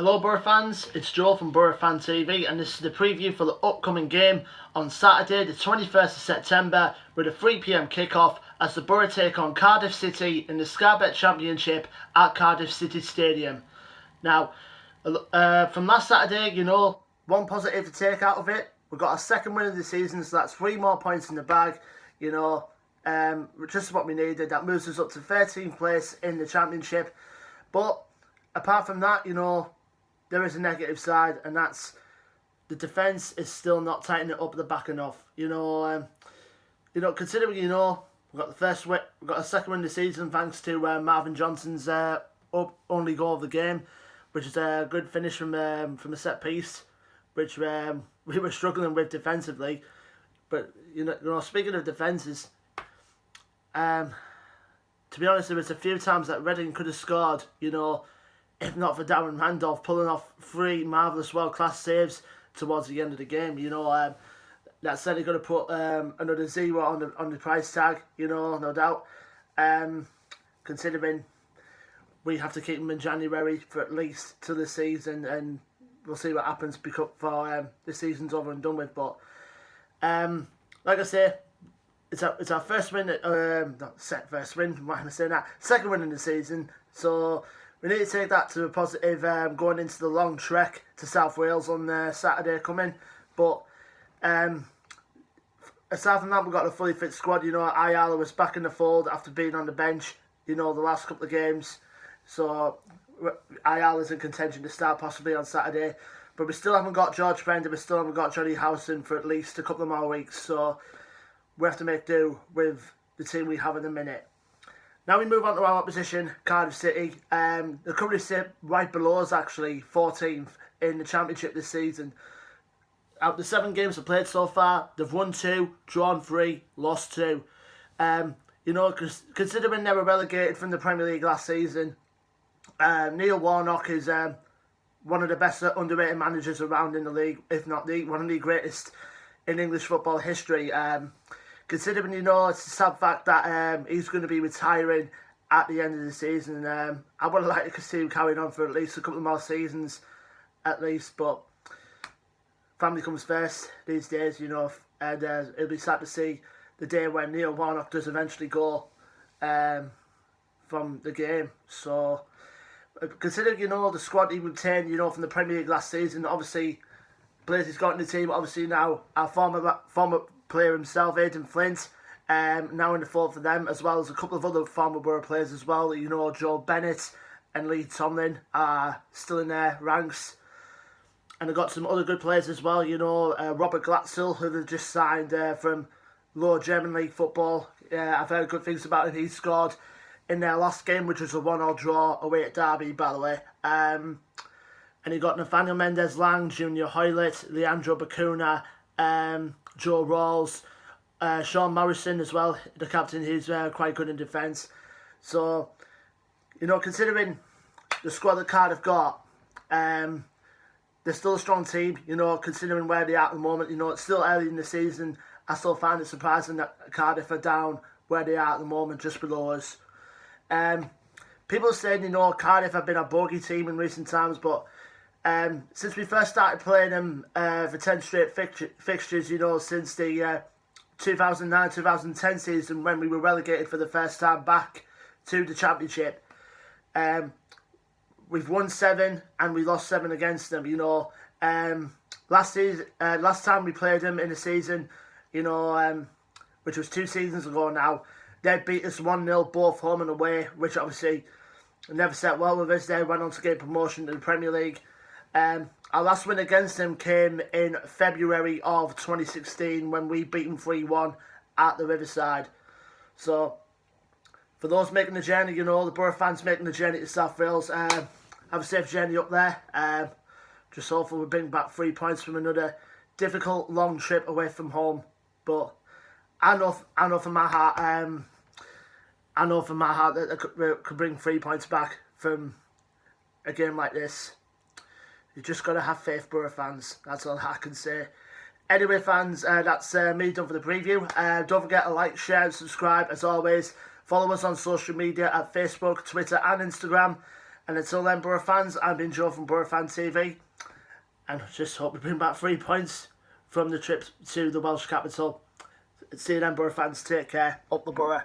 Hello Boro fans, it's Joe from Boro Fan TV and this is the preview for the upcoming game on Saturday the 21st of September with a 3 PM kickoff as the Boro take on Cardiff City in the Sky Bet Championship at Cardiff City Stadium. Now, from last Saturday, one positive to take out of it, we got our second win of the season, so that's 3 more points in the bag, just what we needed. That moves us up to 13th place in the Championship, but apart from that, there is a negative side, and that's the defence is still not tightening it up the back enough. Considering we got a second win of the season thanks to Marvin Johnson's only goal of the game, which is a good finish from a set piece, which we were struggling with defensively. But speaking of defences, to be honest, there was a few times that Reading could have scored. If not for Darren Randolph pulling off 3 marvellous world-class saves towards the end of the game. That said, he could have put another 0 on the price tag, no doubt. Considering we have to keep him in January for at least till the season, and we'll see what happens before the season's over and done with. But like I say, it's our first win. First win. Why am I saying that? Second win in the season. So we need to take that to a positive going into the long trek to South Wales on Saturday coming. But aside from that, we've got a fully fit squad. Ayala was back in the fold after being on the bench, the last couple of games. So Ayala's in contention to start possibly on Saturday. But we still haven't got George Brenda, we still haven't got Johnny Howson for at least a couple of more weeks. So we have to make do with the team we have in a minute. Now we move on to our opposition, Cardiff City. They currently sit right below us, actually, 14th in the Championship this season. Out of the 7 games they've played so far, they've won 2, drawn 3, lost 2. Considering they were relegated from the Premier League last season, Neil Warnock is one of the best underrated managers around in the league, if not one of the greatest in English football history. Considering, it's a sad fact that he's going to be retiring at the end of the season. I would like to see him carrying on for at least a couple more seasons, at least. But family comes first these days, and it'll be sad to see the day when Neil Warnock does eventually go from the game. So, considering, the squad he retained, from the Premier League last season, obviously, players he's got in the team, obviously now our former player himself, Aidan Flint, now in the fold for them, as well as a couple of other former Boro players as well. Joe Bennett and Lee Tomlin are still in their ranks. And they've got some other good players as well, Robert Glatzel, who they've just signed from Lower German League football. I've heard good things about him. He scored in their last game, which was a 1-1 draw away at Derby, by the way. And you've got Nathaniel Mendez-Lang, Junior Hoylett, Leandro Bacuna, Joe Rawls, Sean Morrison as well, the captain. He's quite good in defence. So, considering the squad that Cardiff got, they're still a strong team, considering where they are at the moment. It's still early in the season. I still find it surprising that Cardiff are down where they are at the moment, just below us. People are saying, Cardiff have been a bogey team in recent times, but since we first started playing them for 10 straight fixtures, since the 2009-2010 season when we were relegated for the first time back to the Championship, we've won 7 and we lost 7 against them. Last time we played them in a season, which was 2 seasons ago now, they beat us 1-0 both home and away, which obviously never set well with us. They went on to get promotion to the Premier League. Our last win against them came in February of 2016 when we beat them 3-1 at the Riverside. So, for those making the journey, the Boro fans making the journey to South Wales, have a safe journey up there. Just hopefully we bring back 3 points from another difficult long trip away from home. But I know from my heart, that I could bring 3 points back from a game like this. You just got to have faith, Boro fans. That's all I can say. Anyway, fans, that's me done for the preview. Don't forget to like, share and subscribe. As always, follow us on social media at Facebook, Twitter and Instagram. And until then, Boro fans, I've been Joe from Boro Fan TV. And just hope we bring back 3 points from the trip to the Welsh capital. See you then, Boro fans. Take care. Up the Boro.